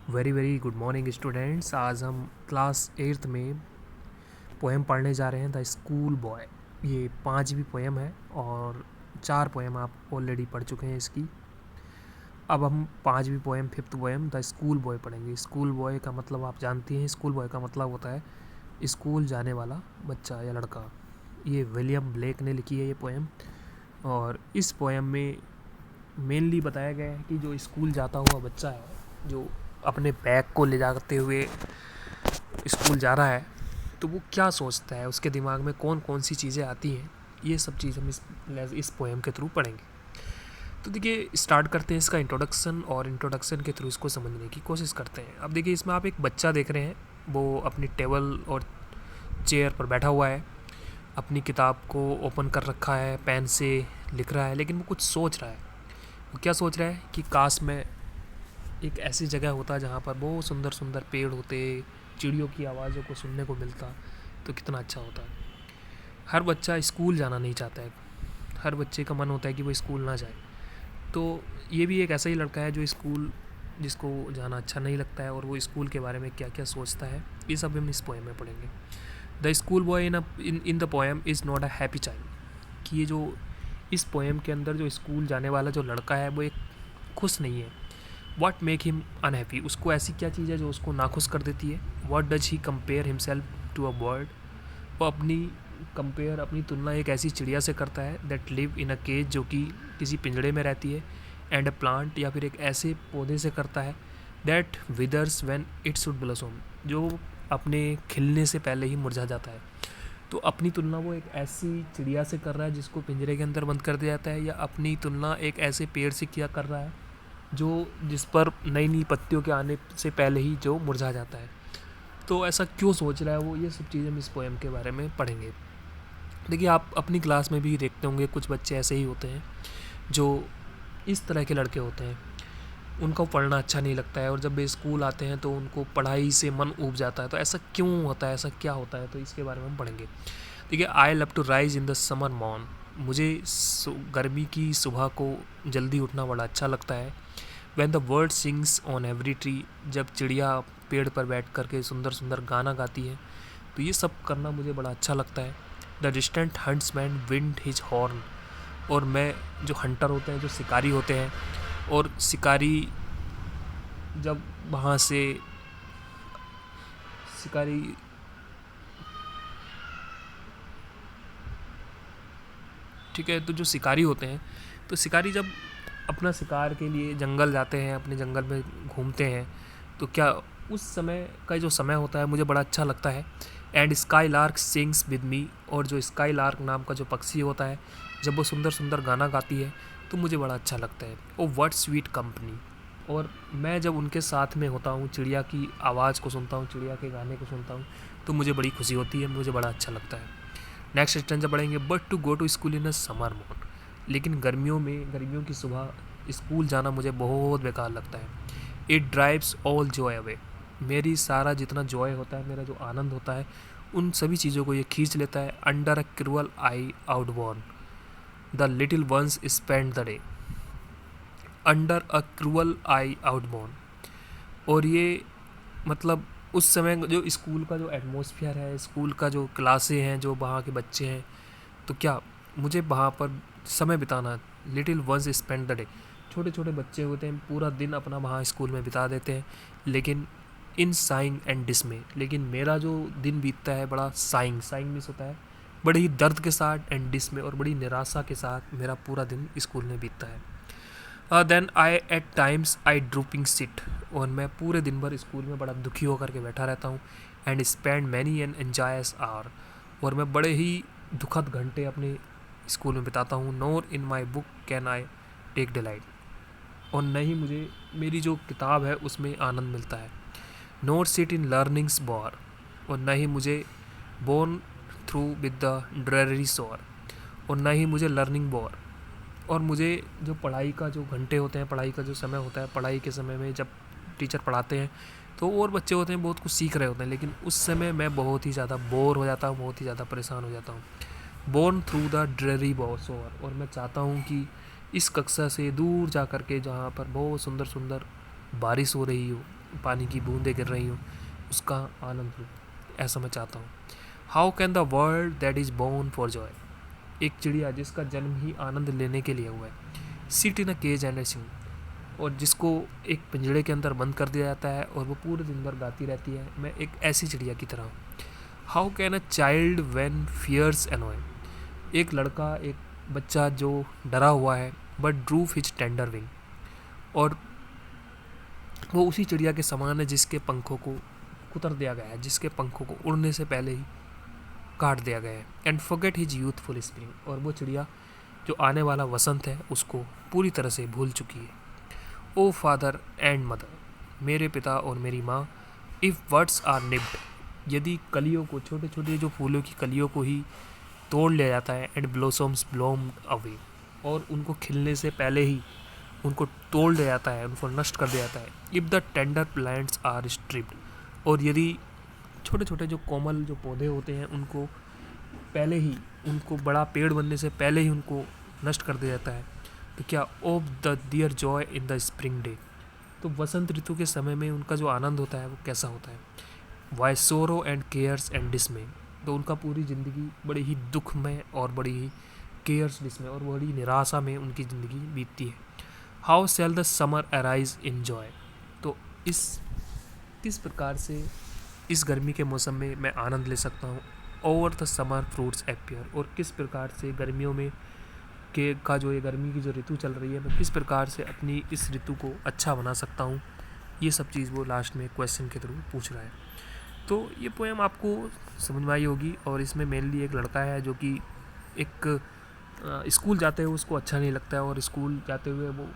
Very very good morning students. आज हम class 8th में पोएम पढ़ने जा रहे हैं, द स्कूल बॉय। ये 5वीं पोएम है और 4 पोएम आप ऑलरेडी पढ़ चुके हैं इसकी। अब हम 5वीं poem, 5th poem the school boy पढ़ेंगे। स्कूल बॉय का मतलब आप जानती हैं, स्कूल बॉय का मतलब होता है स्कूल जाने वाला बच्चा या लड़का। ये विलियम ब्लेक ने लिखी है ये पोएम, और इस पोएम में मेनली बताया गया है कि जो स्कूल जाता हुआ बच्चा है, जो अपने बैग को ले जाते हुए स्कूल जा रहा है, तो वो क्या सोचता है, उसके दिमाग में कौन कौन सी चीज़ें आती हैं। ये सब चीज़ हम इस पोएम के थ्रू पढ़ेंगे। तो देखिए, स्टार्ट करते हैं इसका इंट्रोडक्शन, और इंट्रोडक्शन के थ्रू इसको समझने की कोशिश करते हैं। अब देखिए, इसमें आप एक बच्चा देख रहे हैं, वो अपनी टेबल और चेयर पर बैठा हुआ है, अपनी किताब को ओपन कर रखा है, पेन से लिख रहा है, लेकिन वो कुछ सोच रहा है। वो क्या सोच रहा है कि काश मैं एक ऐसी जगह होता जहाँ पर बहुत सुंदर सुंदर पेड़ होते, चिड़ियों की आवाज़ों को सुनने को मिलता, तो कितना अच्छा होता। हर बच्चा स्कूल जाना नहीं चाहता है, हर बच्चे का मन होता है कि वो स्कूल ना जाए। तो ये भी एक ऐसा ही लड़का है जो जिसको जाना अच्छा नहीं लगता है, और वो स्कूल के बारे में क्या क्या सोचता है, ये सब हम इस पोएम में पढ़ेंगे। The school boy in the poem is not a happy child. कि ये जो इस पोएम के अंदर जो स्कूल जाने वाला जो लड़का है, वो एक खुश नहीं है। वॉट मेक हिम अनहैप्पी, उसको ऐसी क्या चीज़ है जो उसको नाखुश कर देती है। What does he compare himself to a bird, वो अपनी तुलना एक ऐसी चिड़िया से करता है that live in a cage, जो कि किसी पिंजड़े में रहती है, एंड अ प्लांट, या फिर एक ऐसे पौधे से करता है that withers when it should blossom, जो अपने खिलने से पहले ही मुरझा जाता है। तो अपनी तुलना वो एक ऐसी चिड़िया से कर रहा है जिसको पिंजरे के अंदर बंद कर दिया जाता है, या अपनी तुलना एक ऐसे पेड़ से किया कर रहा है जिस पर नई नई पत्तियों के आने से पहले ही जो मुरझा जाता है। तो ऐसा क्यों सोच रहा है वो, ये सब चीज़ें हम इस पोएम के बारे में पढ़ेंगे। देखिए, आप अपनी क्लास में भी देखते होंगे कुछ बच्चे ऐसे ही होते हैं जो इस तरह के लड़के होते हैं। उनको पढ़ना अच्छा नहीं लगता है, और जब वे स्कूल आते हैं तो उनको पढ़ाई से मन ऊब जाता है। तो ऐसा क्यों होता है, ऐसा क्या होता है, तो इसके बारे में हम पढ़ेंगे। देखिए, I love to rise in the summer morn, मुझे गर्मी की सुबह को जल्दी उठना बड़ा अच्छा लगता है। When the bird sings on every tree, जब चिड़िया पेड़ पर बैठ कर के सुंदर सुंदर गाना गाती है, तो ये सब करना मुझे बड़ा अच्छा लगता है। The distant huntsman wind his horn, और मैं जो हंटर होते हैं, जो शिकारी होते हैं, और शिकारी जब वहाँ से शिकारी ठीक है, तो जो शिकारी होते हैं, तो शिकारी जब अपना शिकार के लिए जंगल जाते हैं, अपने जंगल में घूमते हैं, तो क्या उस समय का जो समय होता है मुझे बड़ा अच्छा लगता है। And sky lark sings with me, और जो स्काई लार्क नाम का जो पक्षी होता है, जब वो सुंदर सुंदर गाना गाती है, तो मुझे बड़ा अच्छा लगता है। ओ व्हाट स्वीट कंपनी, और मैं जब उनके साथ में होता हूँ, चिड़िया की आवाज़ को सुनता हूँ, चिड़िया के गाने को सुनता हूँ, तो मुझे बड़ी खुशी होती है, मुझे बड़ा अच्छा लगता है। नेक्स्ट स्टेंजा पढ़ेंगे। But to go to school in a summer morn, लेकिन गर्मियों की सुबह स्कूल जाना मुझे बहुत बेकार लगता है। It drives all Joy away, मेरी सारा जितना जॉय होता है, मेरा जो आनंद होता है, उन सभी चीज़ों को ये खींच लेता है। Under a cruel eye outworn, the little ones spend the day, under a cruel eye outworn. और ये मतलब उस समय जो स्कूल का जो एटमॉस्फेयर है, स्कूल का जो क्लासें हैं, जो वहाँ के बच्चे हैं, तो क्या मुझे वहाँ पर समय बिताना। Little ones spend the day, छोटे छोटे बच्चे होते हैं, पूरा दिन अपना वहाँ स्कूल में बिता देते हैं, लेकिन इन साइंग एंड डिसमे, लेकिन मेरा जो दिन बीतता है बड़ा साइंग मिस होता है, बड़े ही दर्द के साथ, एंड डिसमे, और बड़ी निराशा के साथ मेरा पूरा दिन स्कूल में बीतता है। Then I at times I drooping sit, और मैं पूरे दिन भर स्कूल में बड़ा दुखी होकर के बैठा रहता हूँ। And spend many an anxious hour, और मैं बड़े ही दुखद घंटे अपने स्कूल में बिताता हूँ। Nor in my book can I take delight, और न ही मुझे मेरी जो किताब है उसमें आनंद मिलता है। Nor sit in learning's bower, और न ही मुझे worn through with the dreary shower, और न ही मुझे लर्निंग बोर। और मुझे जो पढ़ाई का जो घंटे होते हैं, पढ़ाई का जो समय होता है, पढ़ाई के समय में जब टीचर पढ़ाते हैं, तो और बच्चे होते हैं बहुत कुछ सीख रहे होते हैं, लेकिन उस समय मैं बहुत ही ज़्यादा बोर हो जाता हूँ, बहुत ही ज़्यादा परेशान हो जाता हूँ। बोर्न थ्रू द ड्रेरी बॉसोर, और मैं चाहता हूँ कि इस कक्षा से दूर जा कर के, जहाँ पर बहुत सुंदर सुंदर बारिश हो रही हो, पानी की बूंदें गिर रही हों, उसका आनंद लूँ, ऐसा मैं चाहता हूँ। How can the world that is born for joy, एक चिड़िया जिसका जन्म ही आनंद लेने के लिए हुआ है, sit in a cage and sing, और जिसको एक पिंजड़े के अंदर बंद कर दिया जाता है और वो पूरे दिन भर गाती रहती है, मैं एक ऐसी चिड़िया की तरह हूँ। How can a child when fears annoy, एक लड़का, एक बच्चा जो डरा हुआ है but droop his tender wing, और वो उसी चिड़िया के समान है जिसके पंखों को कुतर दिया गया है, जिसके पंखों को उड़ने से पहले ही काट दिया गया है। And forget his youthful spring, और वो चिड़िया जो आने वाला वसंत है उसको पूरी तरह से भूल चुकी है। ओ फादर एंड मदर, मेरे पिता और मेरी माँ, इफ़ वर्ड्स आर निब्ड, यदि कलियों को, छोटे छोटे जो फूलों की कलियों को ही तोड़ लिया जाता है, एंड ब्लोसम्स ब्लोम्ड अवे, और उनको खिलने से पहले ही उनको तोड़ दिया जाता है, उनको नष्ट कर दिया जाता है। If the tender plants are stripped, और यदि छोटे छोटे जो कोमल जो पौधे होते हैं उनको पहले ही, उनको बड़ा पेड़ बनने से पहले ही उनको नष्ट कर दिया जाता है, तो क्या of the their joy in the spring day, तो वसंत ऋतु के समय में उनका जो आनंद होता है वो कैसा होता है। Y sorrow and cares and डिसमे, तो उनका पूरी ज़िंदगी बड़ी ही दुख में और बड़ी ही केयर्स डिसमे और बड़ी निराशा में उनकी ज़िंदगी बीतती है। How shall the summer arise in joy, तो इस किस प्रकार से इस गर्मी के मौसम में मैं आनंद ले सकता हूँ। Over the summer fruits appear, और किस प्रकार से गर्मियों में के का जो ये गर्मी की जो ऋतु चल रही है, मैं किस प्रकार से अपनी इस ऋतु को अच्छा बना सकता हूँ। ये सब चीज़ वो लास्ट में क्वेश्चन के थ्रू पूछ रहा है। तो ये पोएम आपको समझ में आई होगी, और इसमें मेनली एक लड़का है जो कि एक स्कूल जाते हुए उसको अच्छा नहीं लगता है, और स्कूल जाते हुए वो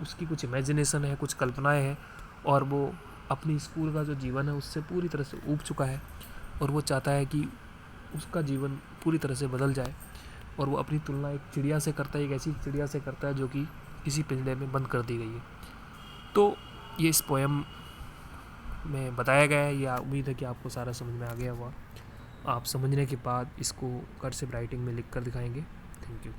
उसकी कुछ इमेजिनेशन है, कुछ कल्पनाएं हैं, और वो अपनी स्कूल का जो जीवन है उससे पूरी तरह से ऊब चुका है, और वो चाहता है कि उसका जीवन पूरी तरह से बदल जाए, और वो अपनी तुलना एक चिड़िया से करता है, एक ऐसी चिड़िया से करता है जो कि किसी पिंजरे में बंद कर दी गई है। तो ये इस पोएम में बताया गया है। या उम्मीद है कि आपको सारा समझ में आ गया हुआ। आप समझने के बाद इसको कर्सिव राइटिंग में लिख कर दिखाएंगे। Thank you.